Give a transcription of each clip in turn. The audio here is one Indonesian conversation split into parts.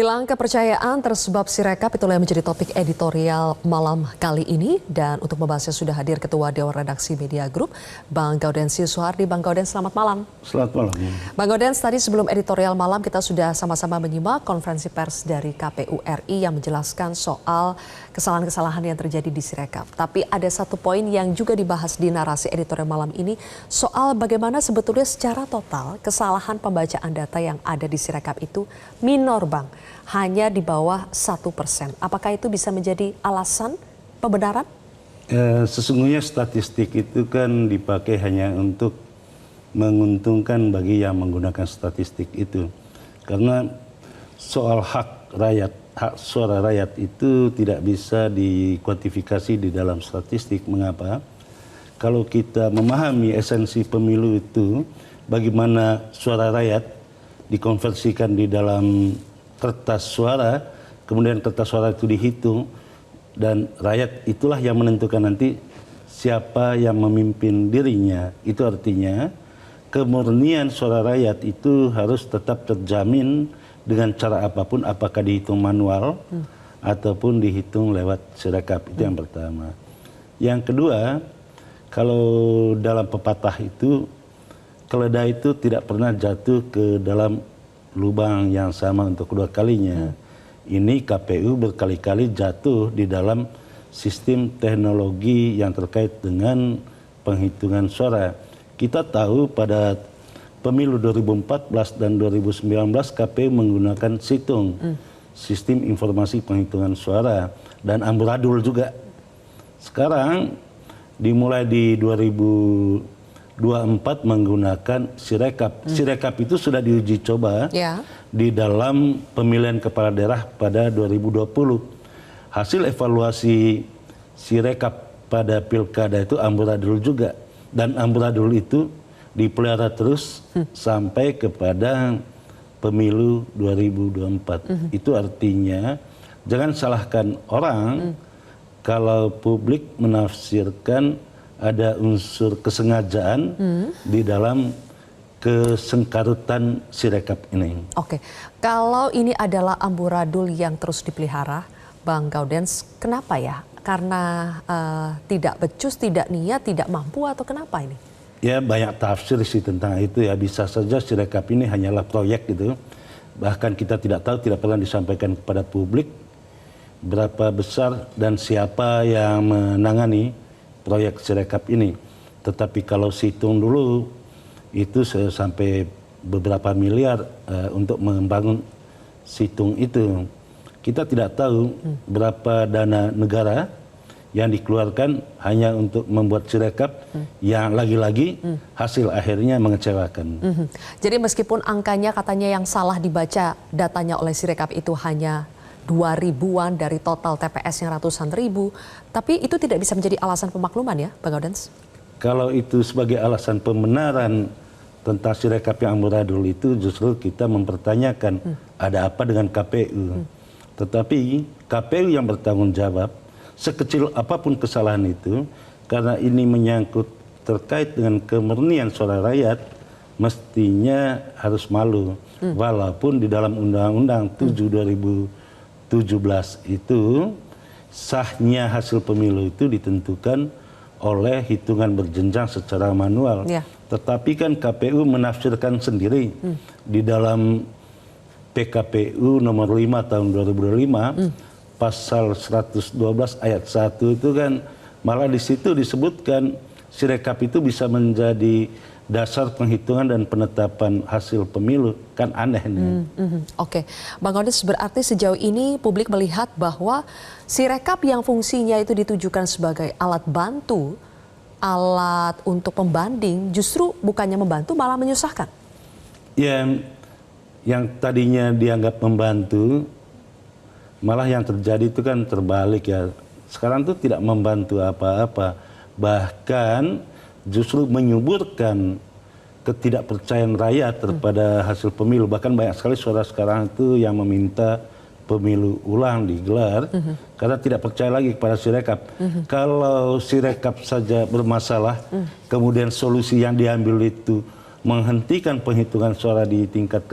Hilang kepercayaan tersebab Sirekap, itulah yang menjadi topik editorial malam kali ini. Dan untuk membahasnya sudah hadir Ketua Dewan Redaksi Media Group, Bang Gaudensius Soehardi. Bang Gaudens, selamat malam. Selamat malam. Bang Gaudens, tadi sebelum editorial malam kita sudah sama-sama menyimak konferensi pers dari KPU RI yang menjelaskan soal kesalahan-kesalahan yang terjadi di Sirekap. Tapi ada satu poin yang juga dibahas di narasi editorial malam ini, soal bagaimana sebetulnya secara total kesalahan pembacaan data yang ada di Sirekap itu minor, Bang. Hanya di bawah 1%. Apakah itu bisa menjadi alasan pembenaran? Sesungguhnya statistik itu kan dipakai hanya untuk menguntungkan bagi yang menggunakan statistik itu. Karena soal hak rakyat, hak suara rakyat itu tidak bisa dikuantifikasi di dalam statistik. Mengapa? Kalau kita memahami esensi pemilu itu, bagaimana suara rakyat dikonversikan di dalam kertas suara, kemudian kertas suara itu dihitung, dan rakyat itulah yang menentukan nanti siapa yang memimpin dirinya. Itu artinya kemurnian suara rakyat itu harus tetap terjamin dengan cara apapun, apakah dihitung manual ataupun dihitung lewat Sirekap. Itu yang pertama. Yang kedua, kalau dalam pepatah itu, keledai itu tidak pernah jatuh ke dalam lubang yang sama untuk kedua kalinya. Ini KPU berkali-kali jatuh di dalam sistem teknologi yang terkait dengan penghitungan suara. Kita tahu pada pemilu 2014 dan 2019 KPU menggunakan situng, sistem informasi penghitungan suara, dan amburadul juga. Sekarang dimulai di 2024 menggunakan Sirekap. Sirekap itu sudah diuji coba di dalam pemilihan kepala daerah pada 2020. Hasil evaluasi Sirekap pada pilkada itu amburadul juga. Dan amburadul itu dipelihara terus sampai kepada pemilu 2024. Itu artinya jangan salahkan orang kalau publik menafsirkan ada unsur kesengajaan di dalam kesengkarutan Sirekap ini. Oke, kalau ini adalah amburadul yang terus dipelihara, Bang Gaudens, kenapa ya? Karena tidak becus, tidak niat, tidak mampu, atau kenapa ini? Ya, banyak tafsir sih tentang itu ya. Bisa saja Sirekap ini hanyalah proyek gitu. Bahkan kita tidak tahu, tidak pernah disampaikan kepada publik berapa besar dan siapa yang menangani proyek Sirekap ini. Tetapi kalau hitung dulu itu sampai beberapa miliar untuk membangun situng itu. Kita tidak tahu berapa dana negara yang dikeluarkan hanya untuk membuat Sirekap yang lagi-lagi hasil akhirnya mengecewakan. Jadi meskipun angkanya katanya yang salah dibaca datanya oleh Sirekap itu hanya 2.000-an dari total TPS yang ratusan ribu, tapi itu tidak bisa menjadi alasan pemakluman ya, Bang Gaudens? Kalau itu sebagai alasan pembenaran tentang Sirekap yang amburadul itu, justru kita mempertanyakan ada apa dengan KPU. Tetapi KPU yang bertanggung jawab, sekecil apapun kesalahan itu, karena ini menyangkut terkait dengan kemurnian suara rakyat, mestinya harus malu. Walaupun di dalam Undang-Undang 7/2017 itu sahnya hasil pemilu itu ditentukan oleh hitungan berjenjang secara manual. Tetapi kan KPU menafsirkan sendiri di dalam PKPU nomor 5 tahun 2005 pasal 112 ayat 1 itu kan malah di situ disebutkan Sirekap itu bisa menjadi dasar penghitungan dan penetapan hasil pemilu. Kan aneh nih. Oke, Bang Gaudens, berarti sejauh ini publik melihat bahwa Sirekap yang fungsinya itu ditujukan sebagai alat bantu, alat untuk pembanding, justru bukannya membantu malah menyusahkan. Ya, yang tadinya dianggap membantu, malah yang terjadi itu kan terbalik ya. Sekarang tuh tidak membantu apa-apa, bahkan justru menyuburkan ketidakpercayaan rakyat terhadap hasil pemilu. Bahkan banyak sekali suara sekarang itu yang meminta pemilu ulang digelar karena tidak percaya lagi kepada Sirekap. Kalau Sirekap saja bermasalah, kemudian solusi yang diambil itu menghentikan penghitungan suara di tingkat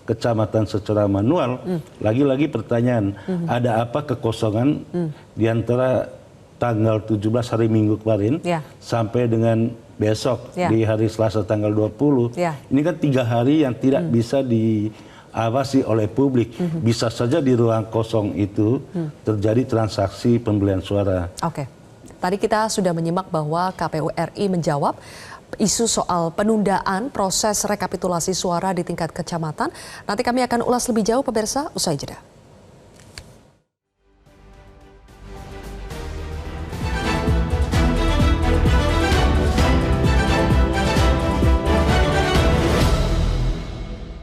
kecamatan secara manual. Lagi-lagi pertanyaan, ada apa kekosongan di antara tanggal 17 hari Minggu kemarin sampai dengan besok di hari Selasa tanggal 20. Ini kan 3 hari yang tidak bisa diawasi oleh publik. Bisa saja di ruang kosong itu terjadi transaksi pembelian suara. Oke. Tadi kita sudah menyimak bahwa KPU RI menjawab isu soal penundaan proses rekapitulasi suara di tingkat kecamatan. Nanti kami akan ulas lebih jauh pemirsa usai jeda.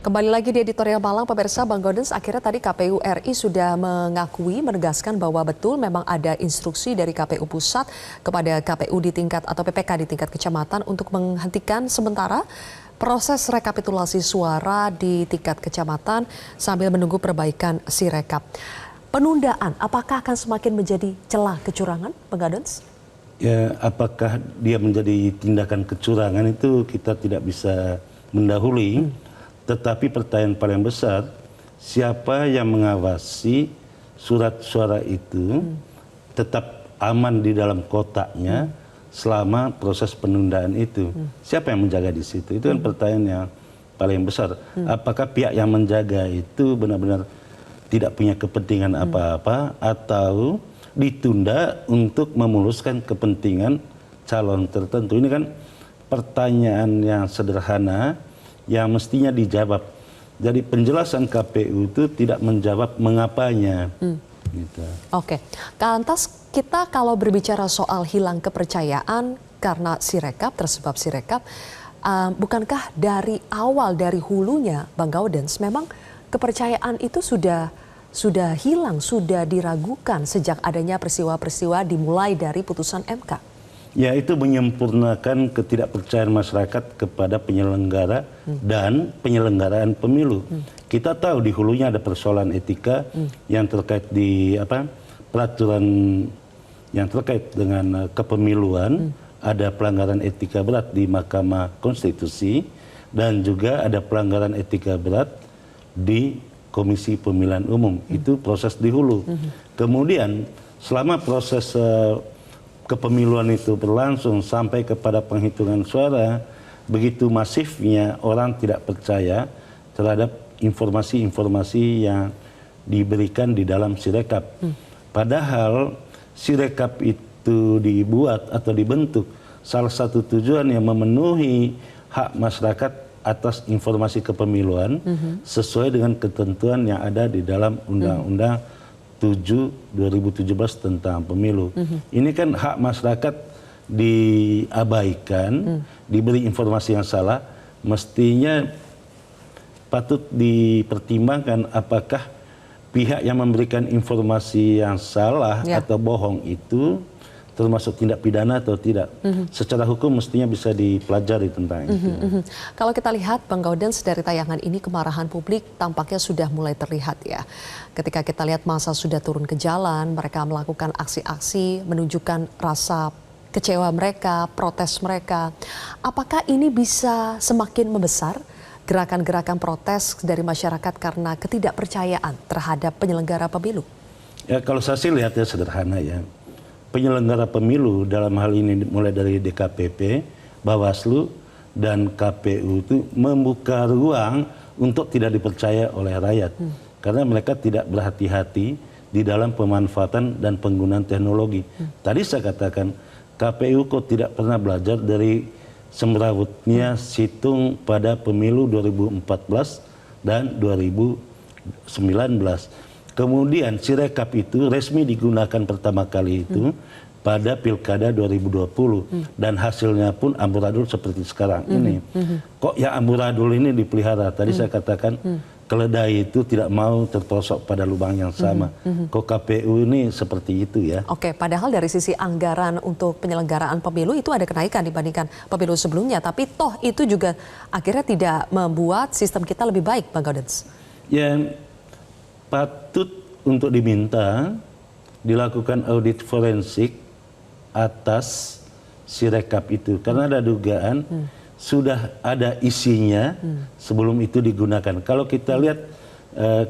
Kembali lagi di editorial Malang, pemirsa. Bang Gaudens, akhirnya tadi KPU RI sudah mengakui, menegaskan bahwa betul memang ada instruksi dari KPU Pusat kepada KPU di tingkat atau PPK di tingkat kecamatan untuk menghentikan sementara proses rekapitulasi suara di tingkat kecamatan sambil menunggu perbaikan Sirekap. Penundaan, apakah akan semakin menjadi celah kecurangan, Bang Gaudens? Ya, apakah dia menjadi tindakan kecurangan itu kita tidak bisa mendahului. Tetapi pertanyaan paling besar, siapa yang mengawasi surat suara itu tetap aman di dalam kotaknya selama proses penundaan itu? Siapa yang menjaga di situ? Itu kan pertanyaan yang paling besar. Apakah pihak yang menjaga itu benar-benar tidak punya kepentingan apa-apa atau ditunda untuk memuluskan kepentingan calon tertentu? Ini kan pertanyaan yang sederhana yang mestinya dijawab. Jadi penjelasan KPU itu tidak menjawab mengapanya. Gitu. Oke, lantas kita kalau berbicara soal hilang kepercayaan karena Sirekap, tersebab Sirekap, bukankah dari awal, dari hulunya, Bang Gaudens, memang kepercayaan itu sudah hilang, sudah diragukan sejak adanya peristiwa-peristiwa dimulai dari putusan MK? Ya, itu menyempurnakan ketidakpercayaan masyarakat kepada penyelenggara dan penyelenggaraan pemilu. Kita tahu di hulunya ada persoalan etika yang terkait di peraturan yang terkait dengan kepemiluan, ada pelanggaran etika berat di Mahkamah Konstitusi dan juga ada pelanggaran etika berat di Komisi Pemilihan Umum. Itu proses di hulu. Kemudian selama proses kepemiluan itu berlangsung sampai kepada penghitungan suara, begitu masifnya orang tidak percaya terhadap informasi-informasi yang diberikan di dalam Sirekap. Padahal Sirekap itu dibuat atau dibentuk salah satu tujuan yang memenuhi hak masyarakat atas informasi kepemiluan sesuai dengan ketentuan yang ada di dalam Undang-Undang 7/2017 tentang pemilu. Ini kan hak masyarakat diabaikan, diberi informasi yang salah, mestinya patut dipertimbangkan apakah pihak yang memberikan informasi yang salah atau bohong itu termasuk tindak pidana atau tidak. Secara hukum mestinya bisa dipelajari tentang itu. Kalau kita lihat, Bang Gaudens, dari tayangan ini kemarahan publik tampaknya sudah mulai terlihat ya. Ketika kita lihat massa sudah turun ke jalan, mereka melakukan aksi-aksi, menunjukkan rasa kecewa mereka, protes mereka. Apakah ini bisa semakin membesar gerakan-gerakan protes dari masyarakat karena ketidakpercayaan terhadap penyelenggara pemilu? Ya, kalau saya sih lihatnya sederhana ya. Penyelenggara pemilu dalam hal ini mulai dari DKPP, Bawaslu, dan KPU itu membuka ruang untuk tidak dipercaya oleh rakyat. Karena mereka tidak berhati-hati di dalam pemanfaatan dan penggunaan teknologi. Tadi saya katakan, KPU kok tidak pernah belajar dari semrawutnya situng pada pemilu 2014 dan 2019. Kemudian Sirekap itu resmi digunakan pertama kali itu pada Pilkada 2020 dan hasilnya pun amburadul seperti sekarang ini. Kok ya amburadul ini dipelihara? Tadi saya katakan keledai itu tidak mau terprosok pada lubang yang sama. Kok KPU ini seperti itu ya? Oke, padahal dari sisi anggaran untuk penyelenggaraan pemilu itu ada kenaikan dibandingkan pemilu sebelumnya, tapi toh itu juga akhirnya tidak membuat sistem kita lebih baik, Bang Gaudens. Ya, patut untuk diminta dilakukan audit forensik atas Sirekap itu karena ada dugaan sudah ada isinya sebelum itu digunakan. Kalau kita lihat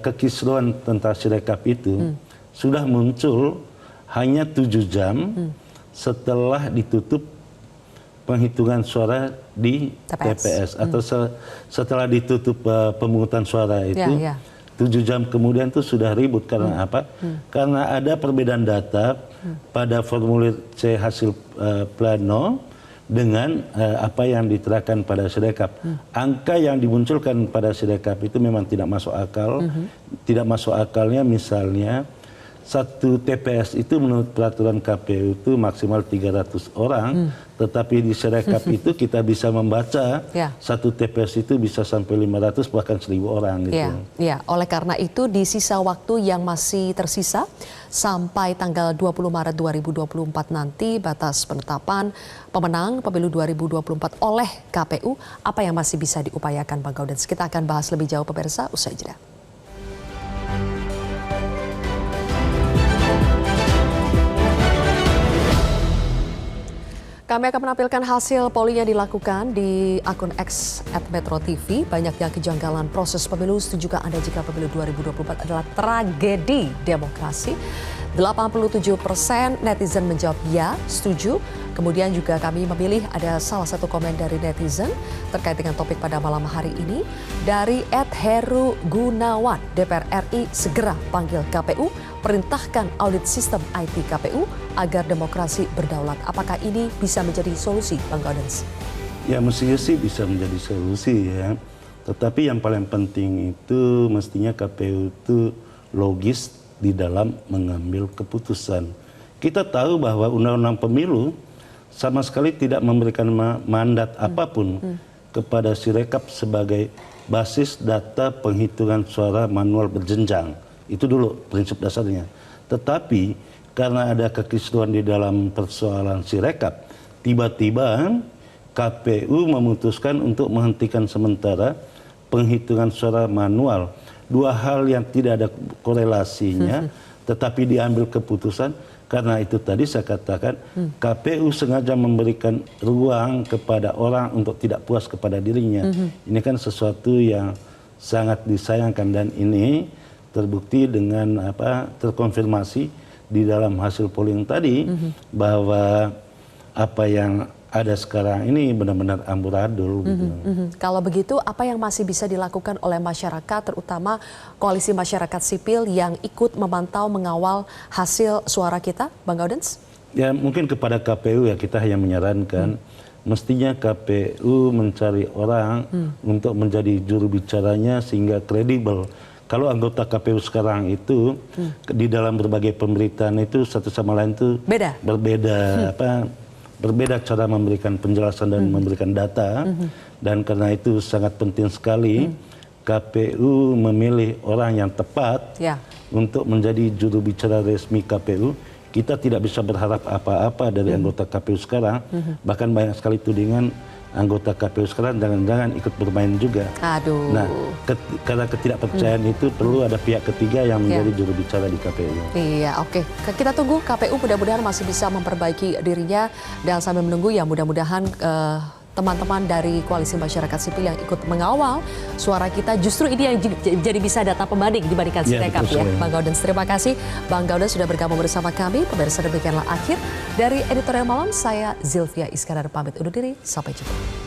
kekisruhan tentang Sirekap itu sudah muncul hanya 7 jam setelah ditutup penghitungan suara di TPS atau setelah ditutup pemungutan suara itu. 7 jam kemudian itu sudah ribut karena apa? Karena ada perbedaan data pada formulir C hasil plano dengan apa yang diterapkan pada Sirekap. Angka yang dimunculkan pada Sirekap itu memang tidak masuk akal. Tidak masuk akalnya misalnya satu TPS itu menurut peraturan KPU itu maksimal 300 orang, tetapi di Sirekap itu kita bisa membaca satu TPS itu bisa sampai 500 bahkan 1000 orang gitu. Ya, oleh karena itu di sisa waktu yang masih tersisa sampai tanggal 20 Maret 2024 nanti batas penetapan pemenang pemilu 2024 oleh KPU, apa yang masih bisa diupayakan Bang Gaudens? Kita akan bahas lebih jauh pemirsa usai jeda. Kami akan menampilkan hasil polling yang dilakukan di akun X @MetroTV. Banyaknya kejanggalan proses pemilu. Setujukah Anda jika pemilu 2024 adalah tragedi demokrasi? 87% netizen menjawab ya, setuju. Kemudian juga kami memilih ada salah satu komen dari netizen terkait dengan topik pada malam hari ini. Dari @Heru Gunawan, DPR RI segera panggil KPU, perintahkan audit sistem IT KPU agar demokrasi berdaulat. Apakah ini bisa menjadi solusi, Bang Gaudens? Ya mestinya sih bisa menjadi solusi ya. Tetapi yang paling penting itu mestinya KPU itu logis di dalam mengambil keputusan. Kita tahu bahwa undang-undang pemilu sama sekali tidak memberikan mandat apapun kepada Sirekap sebagai basis data penghitungan suara manual berjenjang. Itu dulu prinsip dasarnya. Tetapi karena ada kekisruhan di dalam persoalan Sirekap, tiba-tiba KPU memutuskan untuk menghentikan sementara penghitungan suara manual. Dua hal yang tidak ada korelasinya, tetapi diambil keputusan. Karena itu tadi saya katakan KPU sengaja memberikan ruang kepada orang untuk tidak puas kepada dirinya. Ini kan sesuatu yang sangat disayangkan dan ini terbukti dengan terkonfirmasi di dalam hasil polling tadi bahwa apa yang ada sekarang ini benar-benar amburadul. Kalau begitu, apa yang masih bisa dilakukan oleh masyarakat, terutama koalisi masyarakat sipil yang ikut memantau, mengawal hasil suara kita, Bang Gaudens? Ya mungkin kepada KPU ya kita hanya menyarankan, mestinya KPU mencari orang untuk menjadi juru bicaranya sehingga kredibel. Kalau anggota KPU sekarang itu di dalam berbagai pemberitaan itu satu sama lain itu berbeda. Berbeda cara memberikan penjelasan dan memberikan data, dan karena itu sangat penting sekali KPU memilih orang yang tepat untuk menjadi juru bicara resmi KPU. Kita tidak bisa berharap apa-apa dari anggota KPU sekarang, bahkan banyak sekali tudingan anggota KPU sekarang jangan-jangan ikut bermain juga. Nah, karena ketidakpercayaan itu perlu ada pihak ketiga yang menjadi juru bicara di KPU. Iya, oke. Kita tunggu KPU mudah-mudahan masih bisa memperbaiki dirinya, dan sambil menunggu ya mudah-mudahan teman-teman dari koalisi masyarakat sipil yang ikut mengawal suara kita justru ini yang jadi bisa data pembanding dibandingkan Sirekap ya. Bang Gaudens, terima kasih. Bang Gaudens sudah bergabung bersama kami. Pemirsa, demikianlah akhir dari Editorial Malam. Saya Zilvia Iskandar pamit undur diri. Sampai jumpa.